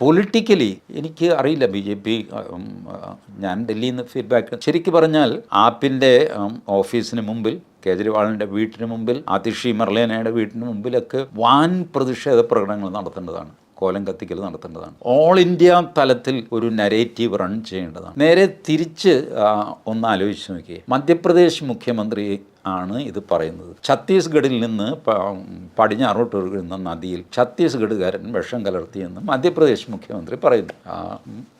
Politically എനിക്ക് അറിയില്ല BJP. ഞാൻ ഡൽഹിയിൽ നിന്ന് ഫീഡ്ബാക്ക് ശരിക്കും പറഞ്ഞാൽ ആപ്പിൻ്റെ ഓഫീസിന് മുമ്പിൽ, കേജ്രിവാളിൻ്റെ വീട്ടിന് മുമ്പിൽ, അതിഷി മർലേനയുടെ വീട്ടിന് മുമ്പിലൊക്കെ വൻ പ്രതിഷേധ പ്രകടനങ്ങൾ നടത്തേണ്ടതാണ്, കോലം കത്തിക്കൽ നടത്തേണ്ടതാണ്. ഓൾ ഇന്ത്യ തലത്തിൽ ഒരു നരേറ്റീവ് റൺ ചെയ്യേണ്ടതാണ്. നേരെ തിരിച്ച് ഒന്ന് ആലോചിച്ച് നോക്കിയേ, മധ്യപ്രദേശ് മുഖ്യമന്ത്രി ആണ് ഇത് പറയുന്നത്. ഛത്തീസ്ഗഡിൽ നിന്ന് പടിഞ്ഞാറോട്ട് ഒഴുകുന്ന നദിയിൽ ഛത്തീസ്ഗഡുകാരൻ വിഷം കലർത്തിയെന്ന് മധ്യപ്രദേശ് മുഖ്യമന്ത്രി പറയുന്നു,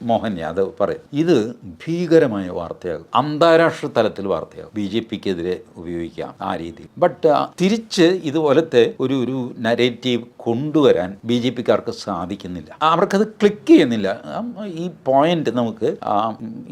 മോഹൻ യാദവ് പറയും. ഇത് ഭീകരമായ വാർത്തയാകും, അന്താരാഷ്ട്ര തലത്തിൽ വാർത്തയാകും. BJPക്കെതിരെ ഉപയോഗിക്കാം ആ രീതിയിൽ. ബട്ട് തിരിച്ച് ഇതുപോലത്തെ ഒരു നരേറ്റീവ് കൊണ്ടുവരാൻ BJPക്കാർക്ക് സാധിക്കുന്നില്ല. അവർക്കത് ക്ലിക്ക് ചെയ്യുന്നില്ല. ഈ പോയിന്റ് നമുക്ക്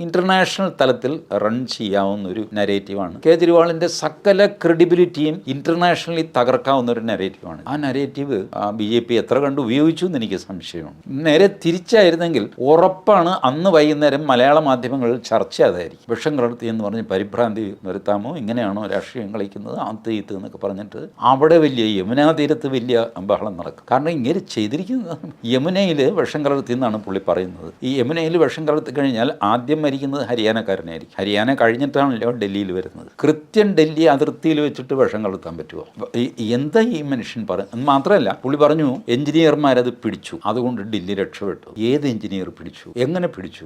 ഇന്റർനാഷണൽ തലത്തിൽ റൺ ചെയ്യാവുന്ന ഒരു നരേറ്റീവാണ്. കേജ്രിവാളിൻ്റെ സകല ക്രെഡിബിലിറ്റിയും ഇന്റർനാഷണലി തകർക്കാവുന്ന ഒരു നരേറ്റീവാണ്. ആ നരേറ്റീവ് BJP എത്ര കണ്ട് ഉപയോഗിച്ചു എന്ന് എനിക്ക് സംശയമാണ്. നേരെ തിരിച്ചായിരുന്നെങ്കിൽ ഉറപ്പാണ് അന്ന് വൈകുന്നേരം മലയാള മാധ്യമങ്ങളിൽ ചർച്ച അതായിരിക്കും. വിഷം കലർത്തി എന്ന് പറഞ്ഞ് പരിഭ്രാന്തി വരുത്താമോ, ഇങ്ങനെയാണോ രാഷ്ട്രീയം കളിക്കുന്നത്, ആത്ത് എന്നൊക്കെ പറഞ്ഞിട്ട് അവിടെ വലിയ യമുനാ തീരത്ത് വലിയ ബഹളം നടക്കും. കാരണം ഇങ്ങനെ ചെയ്തിരിക്കുന്നത് യമുനയിൽ വിഷം കലർത്തി എന്നാണ് പുള്ളി പറയുന്നത്. ഈ യമുനയിൽ വിഷം കലർത്തി കഴിഞ്ഞാൽ ആദ്യം മരിക്കുന്നത് ഹരിയാനക്കാരനായിരിക്കും. ഹരിയാന കഴിഞ്ഞിട്ടാണല്ലോ ഡൽഹിയിൽ വരുന്നത്. കൃത്യം ഡൽഹി അതിർത്തിയിൽ വെച്ചിട്ട് വിഷം കലർത്താൻ പറ്റുമോ? എന്താ ഈ മനുഷ്യൻ പറയുന്നത്? മാത്രമല്ല പുള്ളി പറഞ്ഞു എഞ്ചിനീയർമാരത് പിടിച്ചു, അതുകൊണ്ട് ഡൽഹി രക്ഷപ്പെട്ടു. ഏത് എഞ്ചിനീയർ പിടിച്ചു? എങ്ങനെ പിടിച്ചു?